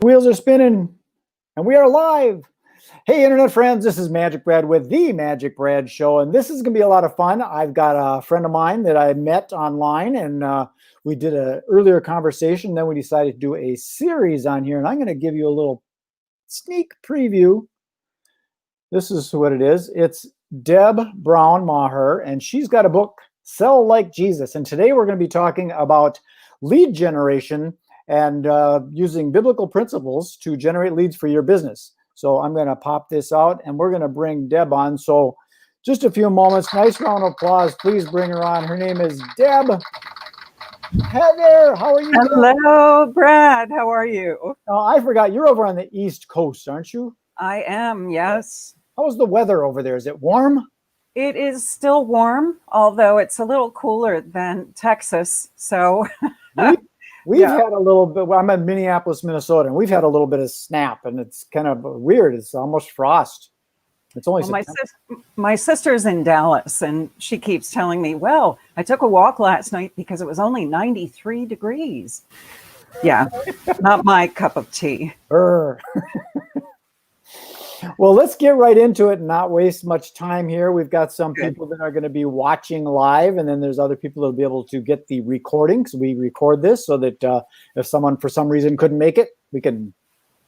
Wheels are spinning and we are live. Hey, internet friends, this is Magic Brad with The Magic Brad Show, and this is going to be a lot of fun. I've got a friend of mine that I met online, and we did an earlier conversation. Then we decided to do a series on here, and I'm going to give you a little sneak preview. This is what it is. It's Deb Brown Maher, and she's got a book, Sell Like Jesus. And today we're going to be talking about lead generation and using biblical principles to generate leads for your business. So I'm going to pop this out and we're going to bring Deb on. So just a few moments, nice round of applause. Please bring her on. Her name is Deb. Hey there, how are you? Hello, Deb? Brad, how are you? Oh, I forgot, you're over on the East Coast, aren't you? I am, yes. How's the weather over there? Is it warm? It is still warm, although it's a little cooler than Texas. So We've had a little bit. Well, I'm in Minneapolis, Minnesota, and we've had a little bit of snap, and it's kind of weird. It's almost frost. It's only my sister's in Dallas, and she keeps telling me, well, I took a walk last night because it was only 93 degrees. Yeah, not my cup of tea. Well, let's get right into it and not waste much time here. We've got some people that are going to be watching live, and then there's other people that will be able to get the recording. So we record this so that if someone for some reason couldn't make it, we can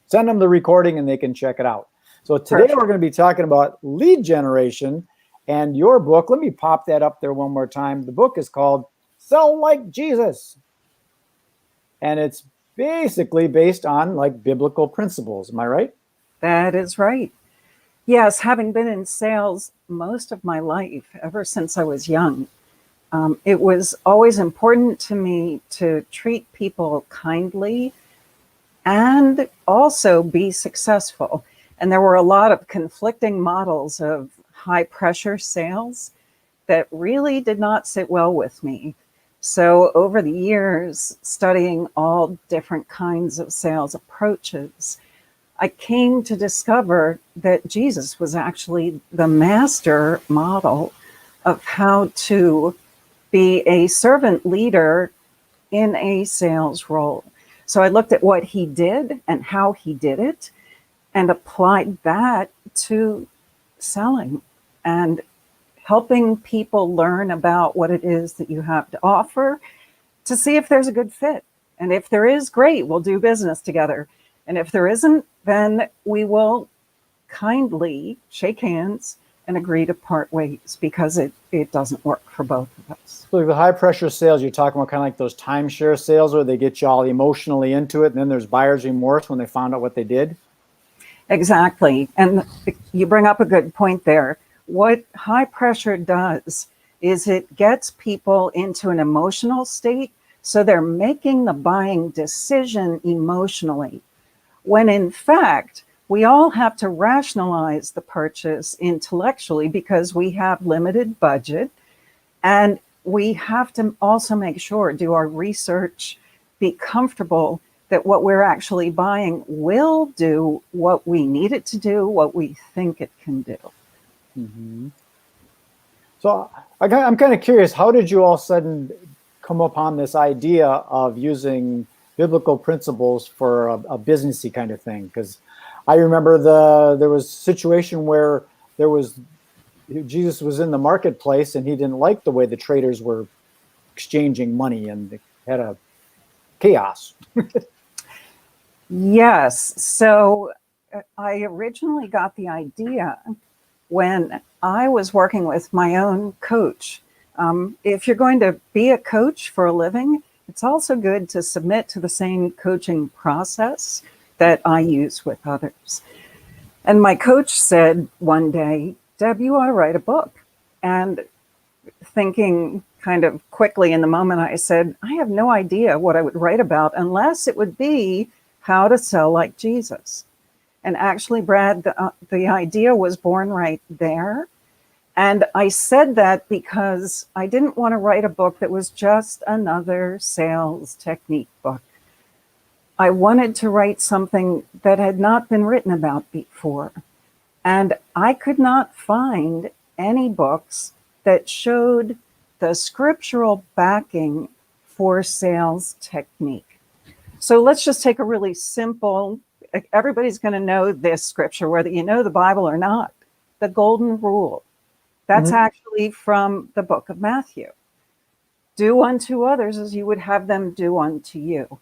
send them the recording and they can check it out. So today we're going to be talking about lead generation and your book. Let me pop that up there one more time. The book is called Sell Like Jesus. And it's basically based on like biblical principles. Am I right? That is right. Yes, having been in sales most of my life, ever since I was young, it was always important to me to treat people kindly and also be successful. And there were a lot of conflicting models of high pressure sales that really did not sit well with me. So over the years, studying all different kinds of sales approaches, I came to discover that Jesus was actually the master model of how to be a servant leader in a sales role. So I looked at what he did and how he did it and applied that to selling and helping people learn about what it is that you have to offer to see if there's a good fit. And if there is, great, we'll do business together. And if there isn't, then we will kindly shake hands and agree to part ways because it doesn't work for both of us. So the high pressure sales, you're talking about kind of like those timeshare sales where they get you all emotionally into it and then there's buyer's remorse when they found out what they did? Exactly. And you bring up a good point there. What high pressure does is it gets people into an emotional state so they're making the buying decision emotionally. When in fact, we all have to rationalize the purchase intellectually because we have limited budget, and we have to also make sure, do our research, be comfortable that what we're actually buying will do what we need it to do, what we think it can do. Mm-hmm. So I'm kind of curious, how did you all of a sudden come upon this idea of using biblical principles for a businessy kind of thing? Because I remember there was a situation where Jesus was in the marketplace and he didn't like the way the traders were exchanging money and they had a chaos. Yes. So I originally got the idea when I was working with my own coach. If you're going to be a coach for a living, it's also good to submit to the same coaching process that I use with others. And my coach said one day, Deb, you ought to write a book. And thinking kind of quickly in the moment, I said, I have no idea what I would write about unless it would be how to sell like Jesus. And actually, Brad, the idea was born right there. And I said that because I didn't want to write a book that was just another sales technique book. I wanted to write something that had not been written about before. And I could not find any books that showed the scriptural backing for sales technique. So let's just take a really simple, everybody's going to know this scripture, whether you know the Bible or not. The golden rule. That's actually from the book of Matthew. Do unto others as you would have them do unto you.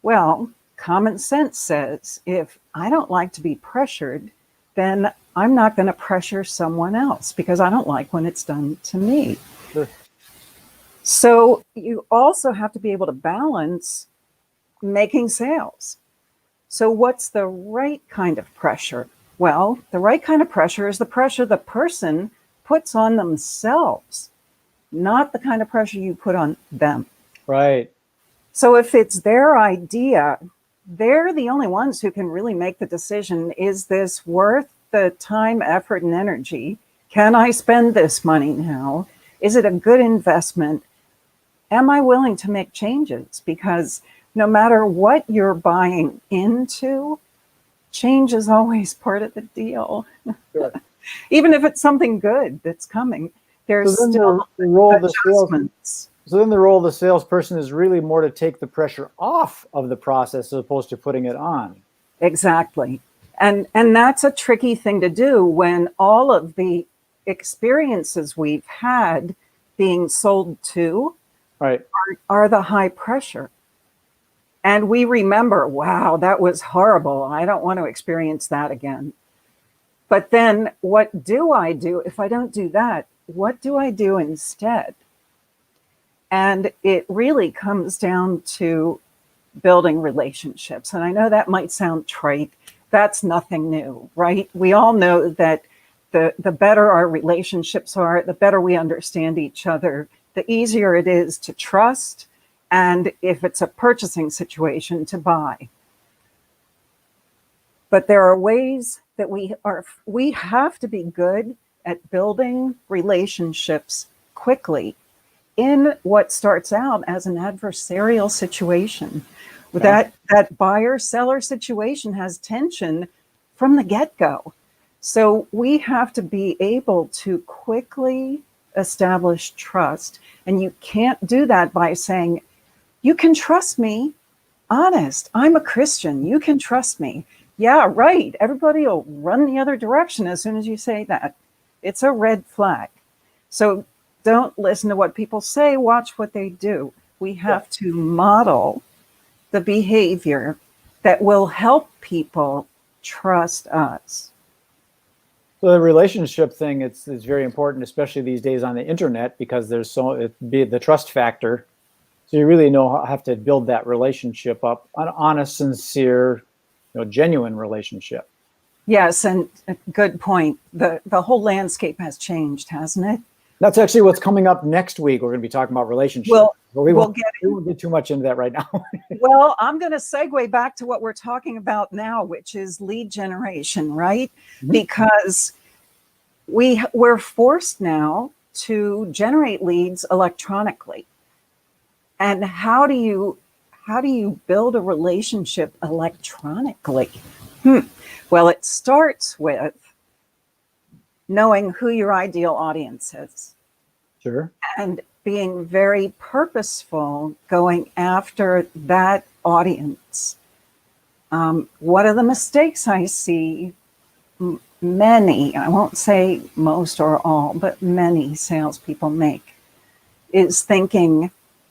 Well, common sense says if I don't like to be pressured, then I'm not going to pressure someone else because I don't like when it's done to me. Sure. So you also have to be able to balance making sales. So what's the right kind of pressure? Well, the right kind of pressure is the pressure the person puts on themselves, not the kind of pressure you put on them. Right. So if it's their idea, they're the only ones who can really make the decision, is this worth the time, effort, and energy? Can I spend this money now? Is it a good investment? Am I willing to make changes? Because no matter what you're buying into, change is always part of the deal. Sure. Even if it's something good that's coming, there's still adjustments. So then the role of the salesperson is really more to take the pressure off of the process as opposed to putting it on. Exactly. And that's a tricky thing to do when all of the experiences we've had being sold to are the high pressure. And we remember, wow, that was horrible. I don't want to experience that again. But then what do I do if I don't do that? What do I do instead? And it really comes down to building relationships. And I know that might sound trite. That's nothing new, right? We all know that the better our relationships are, the better we understand each other, the easier it is to trust. And if it's a purchasing situation, to buy. But there are ways that we have to be good at building relationships quickly in what starts out as an adversarial situation. Yeah. That buyer-seller situation has tension from the get-go. So we have to be able to quickly establish trust. And you can't do that by saying, you can trust me. Honest, I'm a Christian. You can trust me. Yeah, right. Everybody will run the other direction as soon as you say that. It's a red flag. So don't listen to what people say. Watch what they do. We have to model the behavior that will help people trust us. So the relationship thing, it's very important, especially these days on the internet, because there's the trust factor. So you really have to build that relationship up, an honest, sincere, genuine relationship. Yes, and good point. The whole landscape has changed, hasn't it? That's actually what's coming up next week. We're going to be talking about relationships. We won't get too much into that right now. Well, I'm going to segue back to what we're talking about now, which is lead generation, right? Mm-hmm. Because we're forced now to generate leads electronically. And how do you build a relationship electronically? Well, it starts with knowing who your ideal audience is. Sure. And being very purposeful going after that audience. What are the mistakes I see many, I won't say most or all, but many salespeople make, is thinking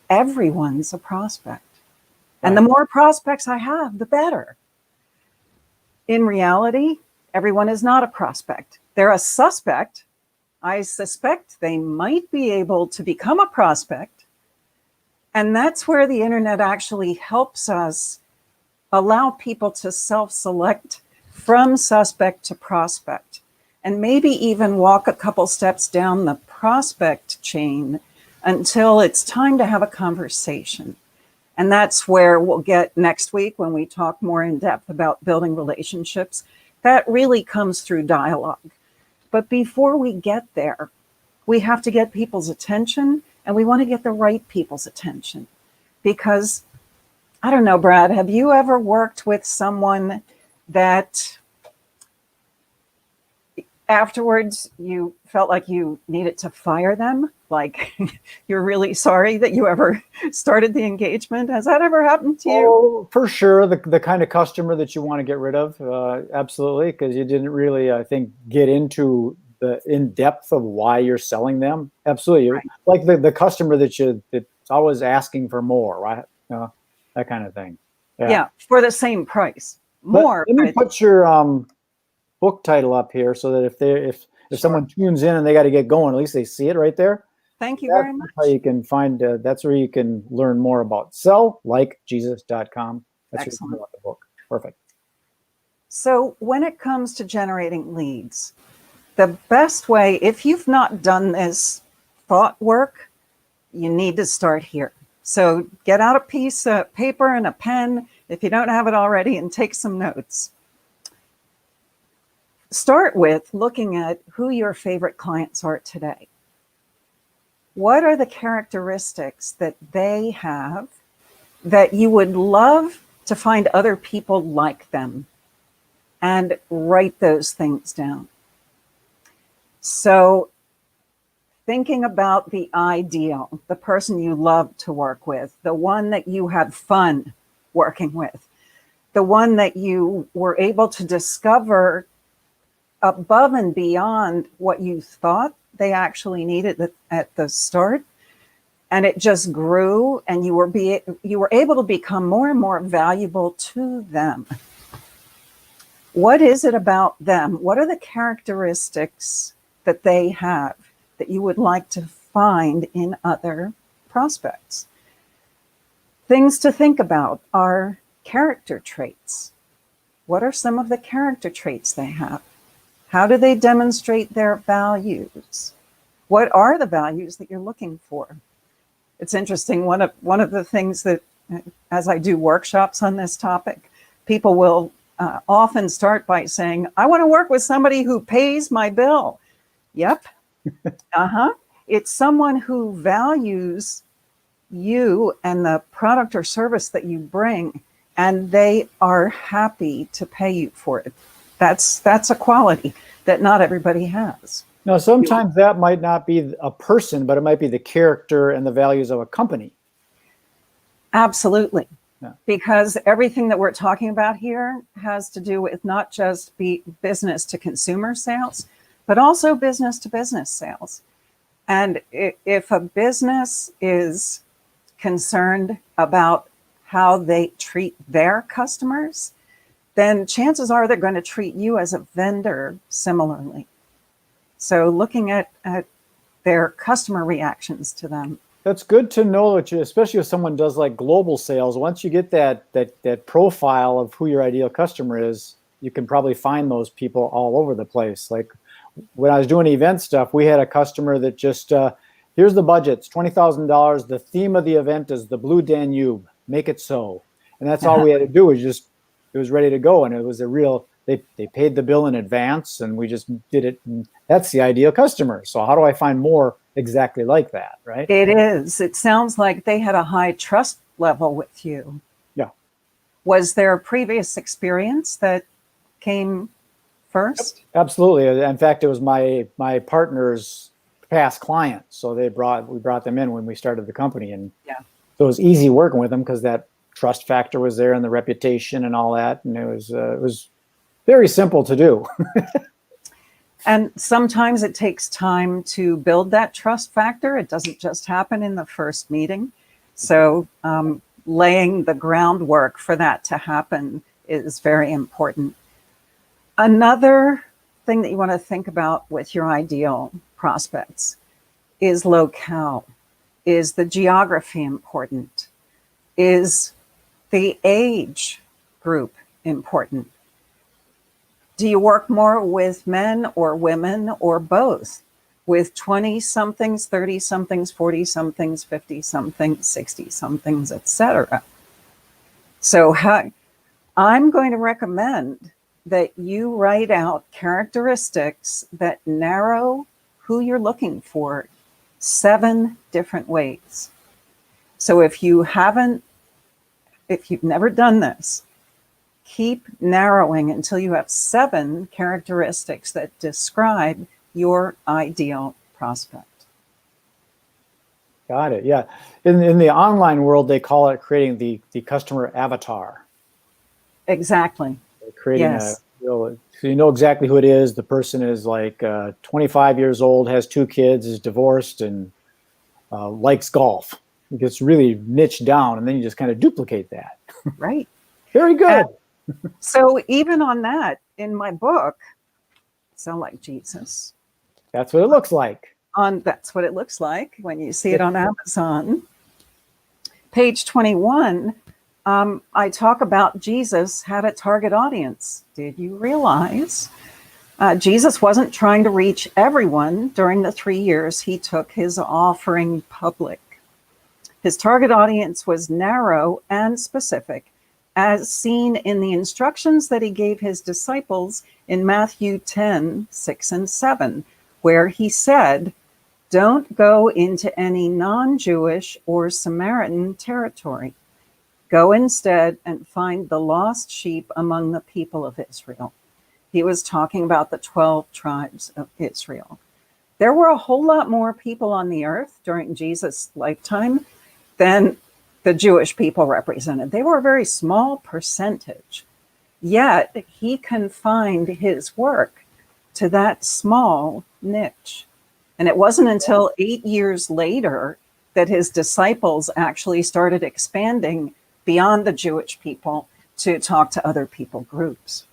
everyone's a prospect. And the more prospects I have, the better. In reality, everyone is not a prospect. They're a suspect. I suspect they might be able to become a prospect. And that's where the internet actually helps us allow people to self-select from suspect to prospect, and maybe even walk a couple steps down the prospect chain until it's time to have a conversation. And that's where we'll get next week when we talk more in depth about building relationships. That really comes through dialogue. But before we get there, we have to get people's attention, and we want to get the right people's attention. Because, I don't know, Brad, have you ever worked with someone that afterwards you felt like you needed to fire them? Like you're really sorry that you ever started the engagement. Has that ever happened to you? Oh, for sure. The kind of customer that you want to get rid of. Absolutely. Because you didn't really, I think, get into the in depth of why you're selling them. Absolutely. Right. Like the customer that's always asking for more, right? That kind of thing. Yeah, for the same price. Let More. me put your book title up here so that if Sure. someone tunes in and they got to get going, at least they see it right there. Thank you very much. That's how you can find, that's where you can learn more about selllikejesus.com. That's Excellent. where you can go about the book. Perfect. So when it comes to generating leads, the best way, if you've not done this thought work, you need to start here. So get out a piece of paper and a pen if you don't have it already, and take some notes. Start with looking at who your favorite clients are today. What are the characteristics that they have that you would love to find other people like them? And write those things down. So thinking about the ideal, the person you love to work with, the one that you have fun working with, the one that you were able to discover above and beyond what you thought they actually needed at the start. And it just grew, and you were able to become more and more valuable to them. What is it about them? What are the characteristics that they have that you would like to find in other prospects? Things to think about are character traits. What are some of the character traits they have? How do they demonstrate their values? What are the values that you're looking for? It's interesting. One of the things that, as I do workshops on this topic, people will often start by saying, I want to work with somebody who pays my bill. Yep. It's someone who values you and the product or service that you bring, and they are happy to pay you for it. That's a quality that not everybody has. Now, sometimes that might not be a person, but it might be the character and the values of a company. Absolutely. Yeah. Because everything that we're talking about here has to do with not just business to consumer sales, but also business to business sales. And if a business is concerned about how they treat their customers, then chances are they're going to treat you as a vendor similarly. So looking at their customer reactions to them. That's good to know, that especially if someone does like global sales. Once you get that profile of who your ideal customer is, you can probably find those people all over the place. Like when I was doing event stuff, we had a customer that just, here's the budget, it's $20,000. The theme of the event is the Blue Danube. Make it so. And that's all we had to do, was just, it was ready to go. And it was a real, they paid the bill in advance, and we just did it. And that's the ideal customer. So how do I find more exactly like that, right? It is. It sounds like they had a high trust level with you. Yeah. Was there a previous experience that came first? Yep, absolutely. In fact, it was my partner's past client. So we brought them in when we started the company, and so it was easy working with them because that trust factor was there and the reputation and all that. And it was very simple to do. And sometimes it takes time to build that trust factor. It doesn't just happen in the first meeting. So laying the groundwork for that to happen is very important. Another thing that you want to think about with your ideal prospects is locale. Is the geography important? Is the age group important? Do you work more with men or women or both? With 20-somethings, 30-somethings, 40-somethings, 50-somethings, 60-somethings, etc. So I'm going to recommend that you write out characteristics that narrow who you're looking for 7 different ways. So if you've never done this, keep narrowing until you have 7 characteristics that describe your ideal prospect. Got it. Yeah. In the online world, they call it creating the customer avatar. Exactly. Creating Yes. so you know exactly who it is. The person is like 25 years old, has 2 kids, is divorced, and likes golf. It gets really niched down, and then you just kind of duplicate that. Right. Very good. So even on that, in my book, Sell Like Jesus, That's what it looks like. that's what it looks like when you see it on Amazon. Page 21, I talk about Jesus had a target audience. Did you realize Jesus wasn't trying to reach everyone during the 3 years he took his offering public? His target audience was narrow and specific, as seen in the instructions that he gave his disciples in Matthew 10, 6 and 7, where he said, "Don't go into any non-Jewish or Samaritan territory. Go instead and find the lost sheep among the people of Israel." He was talking about the 12 tribes of Israel. There were a whole lot more people on the earth during Jesus' lifetime than the Jewish people represented. They were a very small percentage. Yet he confined his work to that small niche. And it wasn't until 8 years later that his disciples actually started expanding beyond the Jewish people to talk to other people groups.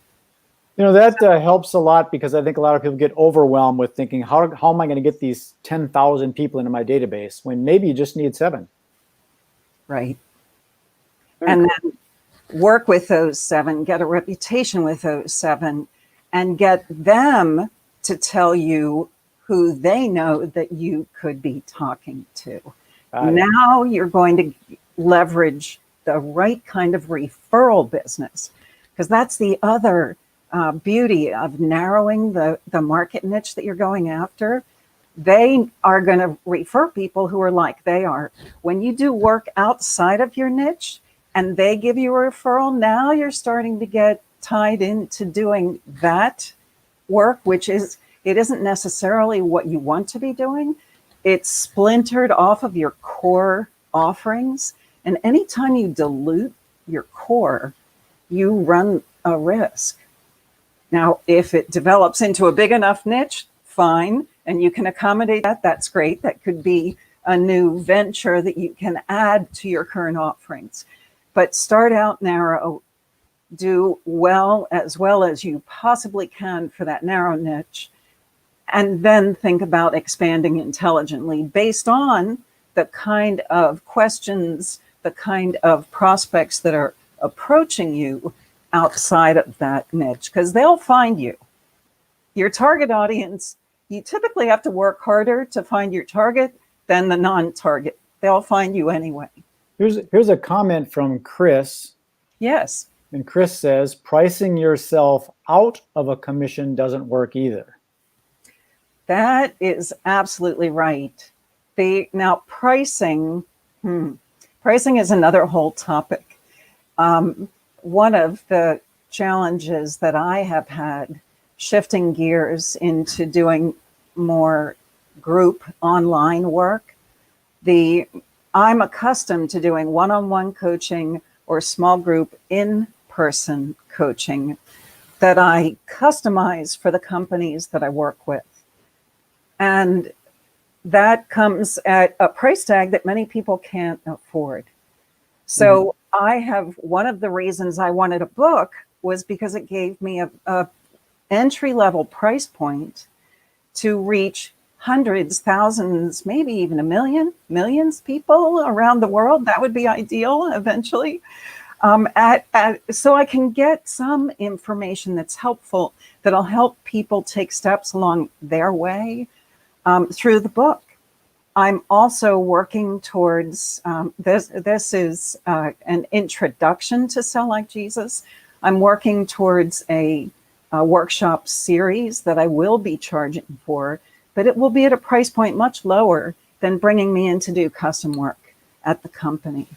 You know, that helps a lot, because I think a lot of people get overwhelmed with thinking, how am I going to get these 10,000 people into my database, when maybe you just need 7. Right. And then work with those 7, get a reputation with those 7, and get them to tell you who they know that you could be talking to. Now you're going to leverage the right kind of referral business, because that's the other beauty of narrowing the market niche that you're going after. They are going to refer people who are like they are. When you do work outside of your niche and they give you a referral, now you're starting to get tied into doing that work, which is, it isn't necessarily what you want to be doing. It's splintered off of your core offerings. And anytime you dilute your core, you run a risk. Now, if it develops into a big enough niche, fine, and you can accommodate that, that's great. That could be a new venture that you can add to your current offerings. But start out narrow, do well as you possibly can for that narrow niche, and then think about expanding intelligently based on the kind of questions, the kind of prospects that are approaching you outside of that niche, because they'll find you. Your target audience, you typically have to work harder to find your target than the non-target. They'll find you anyway. Here's a comment from Chris. Yes. And Chris says, pricing yourself out of a commission doesn't work either. That is absolutely right. Now pricing is another whole topic. One of the challenges that I have had shifting gears into doing more group online work, I'm accustomed to doing one-on-one coaching or small group in-person coaching that I customize for the companies that I work with. And that comes at a price tag that many people can't afford. So one of the reasons I wanted a book was because it gave me a entry-level price point to reach hundreds, thousands, maybe even millions of people around the world. That would be ideal eventually. So I can get some information that's helpful, that'll help people take steps along their way through the book. I'm also working towards, this is an introduction to Sell Like Jesus. I'm working towards a workshop series that I will be charging for, but it will be at a price point much lower than bringing me in to do custom work at the company.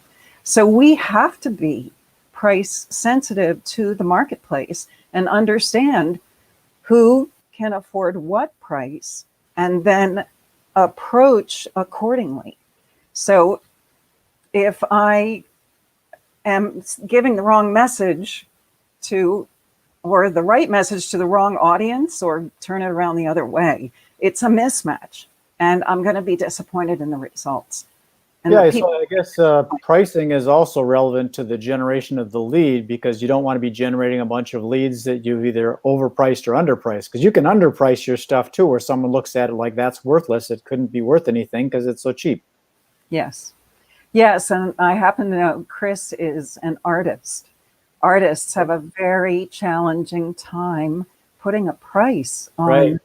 So we have to be price sensitive to the marketplace and understand who can afford what price, and then approach accordingly. So if I am giving the wrong message or the right message to the wrong audience, or turn it around the other way, it's a mismatch, and I'm going to be disappointed in the results. And yeah, so I guess pricing is also relevant to the generation of the lead, because you don't want to be generating a bunch of leads that you've either overpriced or underpriced, because you can underprice your stuff too, where someone looks at it like that's worthless. It couldn't be worth anything because it's so cheap. Yes. Yes, and I happen to know Chris is an artist. Artists have a very challenging time putting a price on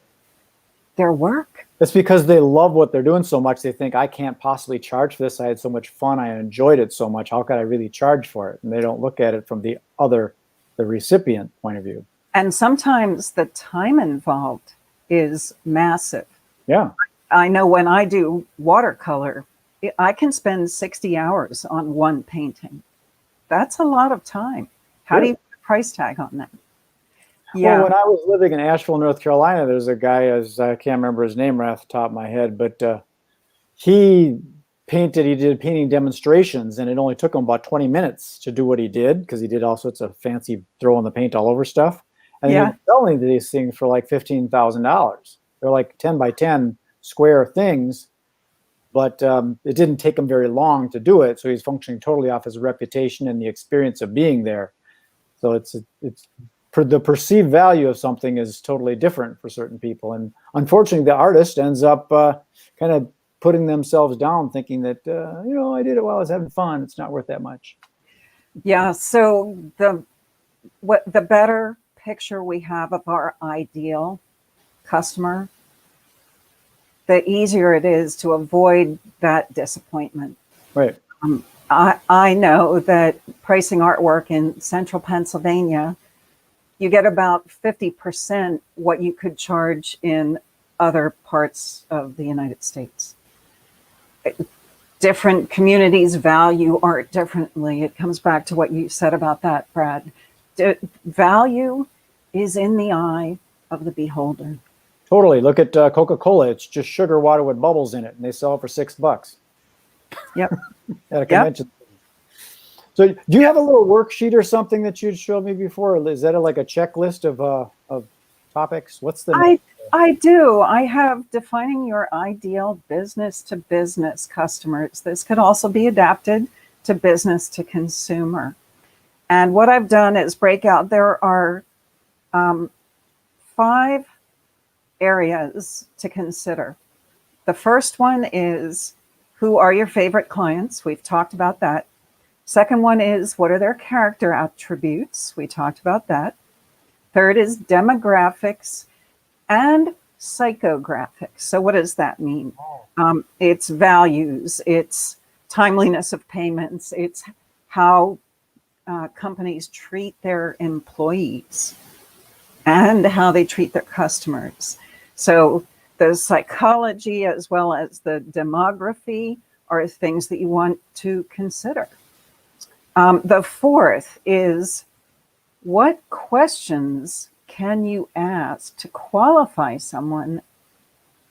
their work. It's because they love what they're doing so much. They think, I can't possibly charge for this. I had so much fun. I enjoyed it so much. How could I really charge for it? And they don't look at it from the recipient point of view. And sometimes the time involved is massive. Yeah. I know when I do watercolor, I can spend 60 hours on one painting. That's a lot of time. How do you put a price tag on that? Yeah. Well, when I was living in Asheville, North Carolina, there's a guy, I can't remember his name right off the top of my head, but he did painting demonstrations, and it only took him about 20 minutes to do what he did, because he did all sorts of fancy throwing the paint all over stuff. And he was selling these things for like $15,000. They're like 10 by 10 square things, but it didn't take him very long to do it. So he's functioning totally off his reputation and the experience of being there. So it's the perceived value of something is totally different for certain people. And unfortunately, the artist ends up kind of putting themselves down, thinking that, I did it while I was having fun. It's not worth that much. Yeah. So the better picture we have of our ideal customer, the easier it is to avoid that disappointment. Right. I know that pricing artwork in central Pennsylvania, you get about 50% what you could charge in other parts of the United States. Different communities value art differently. It comes back to what you said about that, Brad. Value is in the eye of the beholder. Totally. Look at Coca-Cola. It's just sugar water with bubbles in it, and they sell it for $6. Yep. At a convention. Yep. So do you have a little worksheet or something that you'd showed me before? Is that like a checklist of topics? What's the I do. I have defining your ideal business to business customers. This could also be adapted to business to consumer. And what I've done is break out, there are 5 areas to consider. The first one is, who are your favorite clients? We've talked about that. Second one is, what are their character attributes? We talked about that. Third is demographics and psychographics. So what does that mean? It's values, it's timeliness of payments, it's how companies treat their employees and how they treat their customers. So the psychology as well as the demography are things that you want to consider. The fourth is, what questions can you ask to qualify someone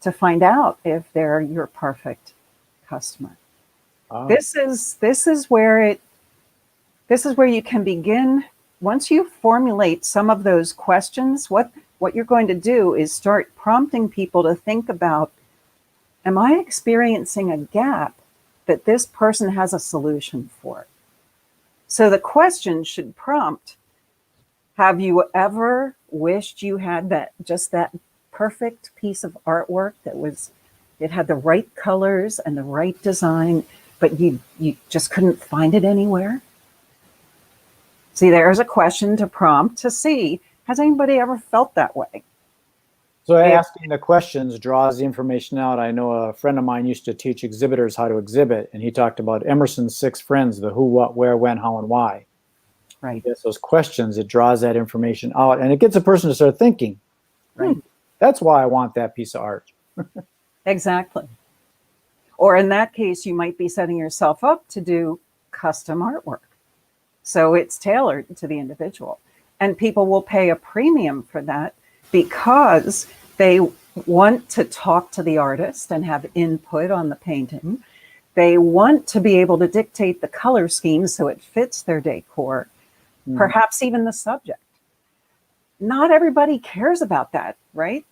to find out if they're your perfect customer? This is where you can begin. Once you formulate some of those questions, what you're going to do is start prompting people to think about, am I experiencing a gap that this person has a solution for? So the question should prompt, have you ever wished you had that perfect piece of artwork it had the right colors and the right design, but you just couldn't find it anywhere? See, there's a question to prompt to see, has anybody ever felt that way? So asking the questions draws the information out. I know a friend of mine used to teach exhibitors how to exhibit, and he talked about Emerson's 6 friends, the who, what, where, when, how, and why. Right. Yes, those questions, it draws that information out, and it gets a person to start thinking, right? That's why I want that piece of art. Exactly. Or in that case, you might be setting yourself up to do custom artwork. So it's tailored to the individual. And people will pay a premium for that because they want to talk to the artist and have input on the painting. They want to be able to dictate the color scheme so it fits their decor, perhaps even the subject. Not everybody cares about that, right?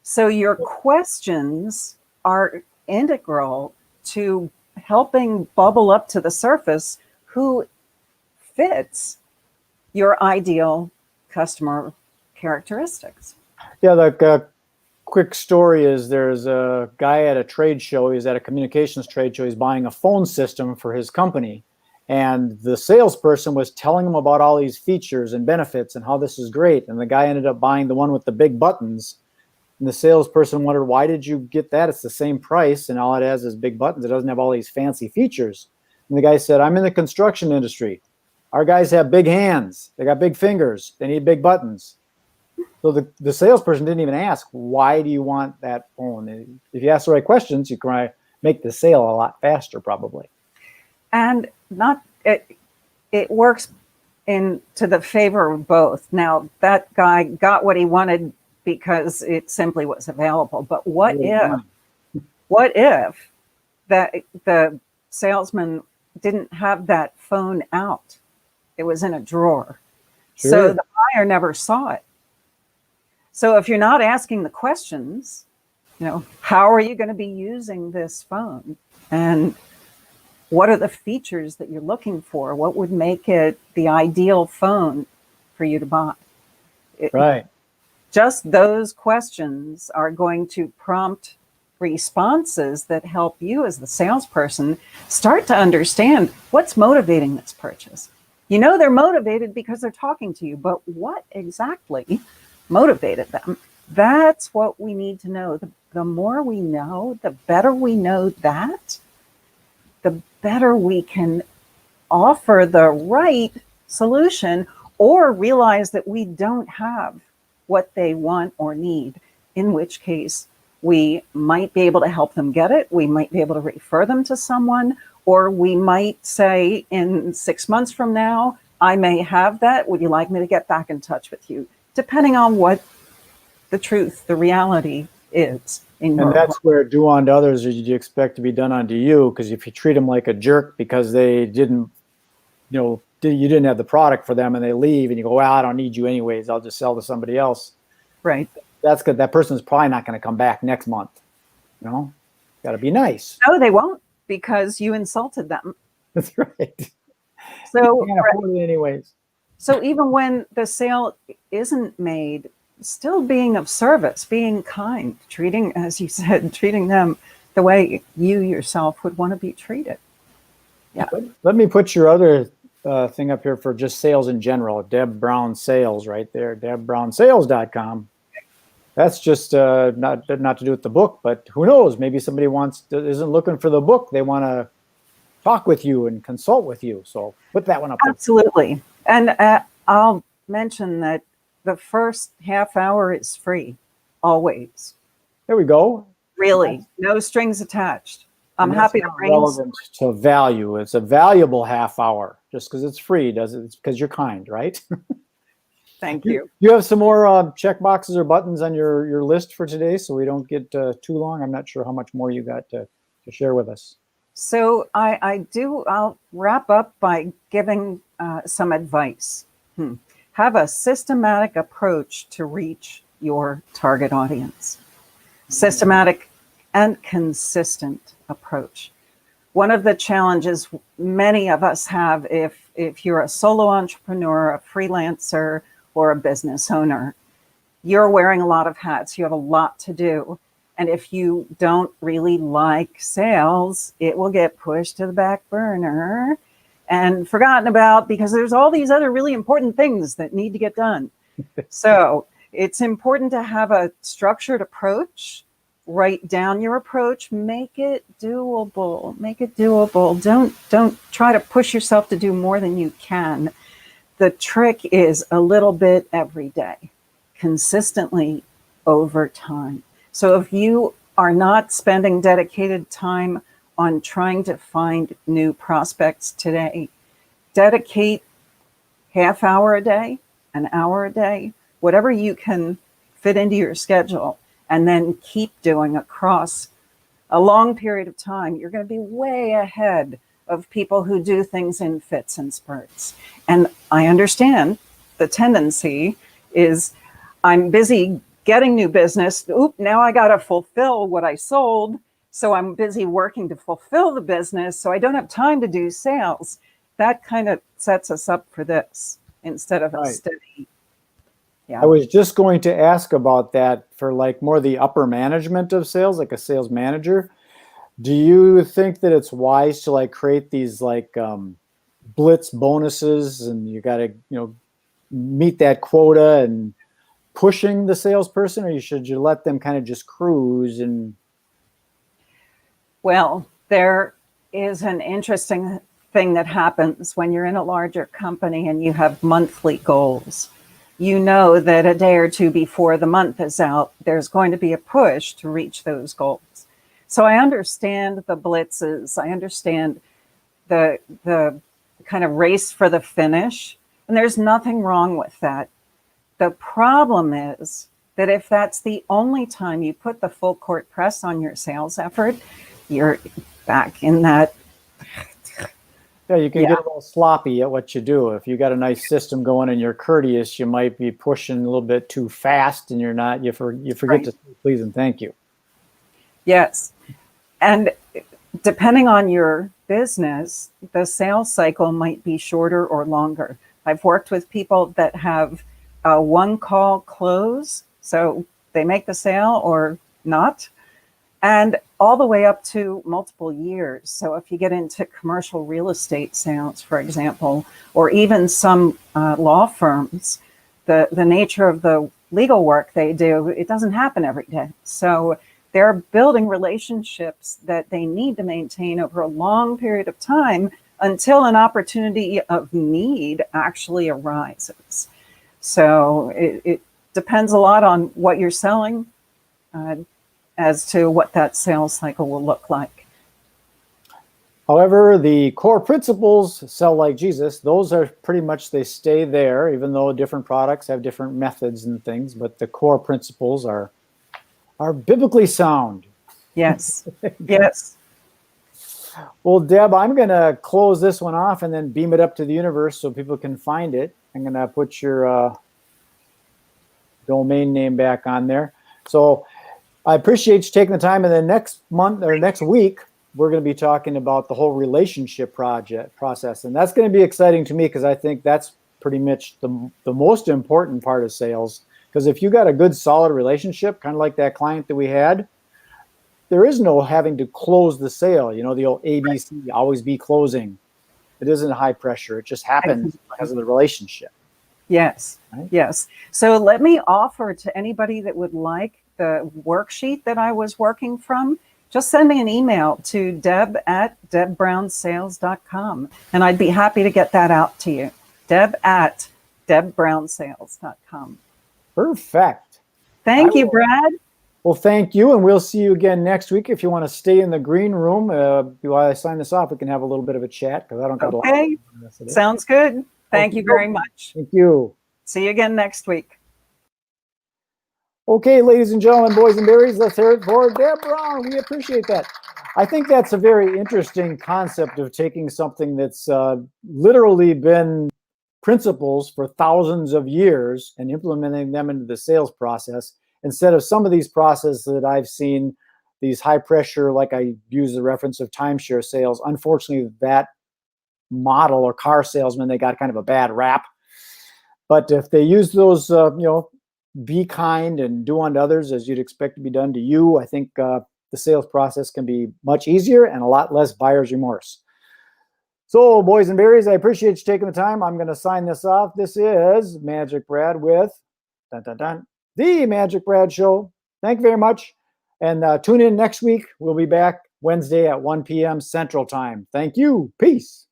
So your questions are integral to helping bubble up to the surface who fits your ideal customer characteristics. Yeah, the quick story is there's a guy at a trade show. He's at a communications trade show. He's buying a phone system for his company. And the salesperson was telling him about all these features and benefits and how this is great. And the guy ended up buying the one with the big buttons. And the salesperson wondered, why did you get that? It's the same price, and all it has is big buttons. It doesn't have all these fancy features. And the guy said, I'm in the construction industry. Our guys have big hands. They got big fingers. They need big buttons. So the salesperson didn't even ask, why do you want that phone? If you ask the right questions, you can make the sale a lot faster, probably. And it works to the favor of both. Now, that guy got what he wanted because it simply was available. But what if that the salesman didn't have that phone out? It was in a drawer. Sure. So the buyer never saw it. So if you're not asking the questions, how are you going to be using this phone? And what are the features that you're looking for? What would make it the ideal phone for you to buy? Right. Just those questions are going to prompt responses that help you as the salesperson start to understand what's motivating this purchase. They're motivated because they're talking to you, but what exactly motivated them? That's what we need to know. The more we know, the better we know that, the better we can offer the right solution or realize that we don't have what they want or need, in which case we might be able to help them get it. We might be able to refer them to someone, or we might say in 6 months from now, I may have that. Would you like me to get back in touch with you? Depending on what the truth, the reality is. And that's where do unto others as you expect to be done unto you. Because if you treat them like a jerk because they didn't, you didn't have the product for them and they leave and you go, well, I don't need you anyways. I'll just sell to somebody else. Right. That's good. That person's probably not going to come back next month. Got to be nice. No, they won't, because you insulted them. That's right. So, you can't afford it anyways. So even when the sale isn't made, still being of service, being kind, treating, as you said, treating them the way you yourself would want to be treated. Yeah. Let me put your other thing up here for just sales in general. Deb Brown Sales right there, debbrownsales.com. That's just not to do with the book, but who knows? Maybe somebody isn't looking for the book. They want to talk with you and consult with you. So put that one up there. Absolutely. And I'll mention that the first half hour is free, always. There we go. Really, no strings attached. I'm happy to bring relevant to value. It's a valuable half hour. Just because it's free, it's because you're kind, right? Thank you. You have some more check boxes or buttons on your list for today, so we don't get too long. I'm not sure how much more you got to share with us. So I'll wrap up by giving some advice. Have a systematic approach to reach your target audience. Systematic and consistent approach. One of the challenges many of us have if you're a solo entrepreneur, a freelancer, or a business owner, you're wearing a lot of hats. You have a lot to do. And if you don't really like sales, it will get pushed to the back burner and forgotten about because there's all these other really important things that need to get done. So it's important to have a structured approach. Write down your approach, make it doable. Don't try to push yourself to do more than you can. The trick is a little bit every day, consistently over time. So if you are not spending dedicated time on trying to find new prospects today, dedicate half hour a day, an hour a day, whatever you can fit into your schedule, and then keep doing across a long period of time, you're going to be way ahead of people who do things in fits and spurts. And I understand the tendency is I'm busy getting new business. Oop, now I got to fulfill what I sold. So I'm busy working to fulfill the business. So I don't have time to do sales. That kind of sets us up for this instead of a steady. Yeah. I was just going to ask about that for like more the upper management of sales, like a sales manager. Do you think that it's wise to like create these like Blitz bonuses, and you got to, meet that quota and pushing the salesperson, or should you let them kind of just cruise? And well, there is an interesting thing that happens when you're in a larger company and you have monthly goals. You know that a day or two before the month is out, there's going to be a push to reach those goals. So I understand the blitzes. I understand the kind of race for the finish, and there's nothing wrong with that. The problem is that if that's the only time you put the full court press on your sales effort, you're back in that. Yeah, you can get a little sloppy at what you do. If you got a nice system going and you're courteous, you might be pushing a little bit too fast, and you're not. You forget to say please and thank you. Yes, and depending on your business, the sales cycle might be shorter or longer. I've worked with people that have a one-call close, so they make the sale or not, and all the way up to multiple years. So if you get into commercial real estate sales, for example, or even some law firms, the nature of the legal work they do, it doesn't happen every day. So they're building relationships that they need to maintain over a long period of time until an opportunity of need actually arises. So it depends a lot on what you're selling as to what that sales cycle will look like. However, the core principles, sell like Jesus, those are pretty much, they stay there, even though different products have different methods and things, but the core principles are biblically sound. Yes, yes. Well, Deb, I'm going to close this one off and then beam it up to the universe so people can find it. I'm going to put your domain name back on there. So I appreciate you taking the time. And then next month or next week, we're going to be talking about the whole relationship process. And that's going to be exciting to me because I think that's pretty much the most important part of sales. Because if you got a good, solid relationship, kind of like that client that we had, there is no having to close the sale. You know, the old ABC, always be closing. It isn't high pressure. It just happens because of the relationship. Yes, right? Yes. So let me offer to anybody that would like the worksheet that I was working from, just send me an email to deb@debbrownsales.com, and I'd be happy to get that out to you. deb@debbrownsales.com. Perfect. Thank you, Brad. Well, thank you, and we'll see you again next week. If you want to stay in the green room while I sign this off, we can have a little bit of a chat because I don't got a lot. Okay, sounds good. Thank you very much. Thank you. See you again next week. Okay, ladies and gentlemen, boys and berries, let's hear it for Deb Brown. We appreciate that. I think that's a very interesting concept of taking something that's literally been principles for thousands of years and implementing them into the sales process instead of some of these processes that I've seen, these high pressure, like I use the reference of timeshare sales. Unfortunately, that model or car salesman, they got kind of a bad rap. But if they use those, be kind and do unto others as you'd expect to be done to you, I think the sales process can be much easier and a lot less buyer's remorse. So, boys and berries, I appreciate you taking the time. I'm going to sign this off. This is Magic Brad with The Magic Brad Show. Thank you very much. And tune in next week. We'll be back Wednesday at 1 p.m. Central Time. Thank you. Peace.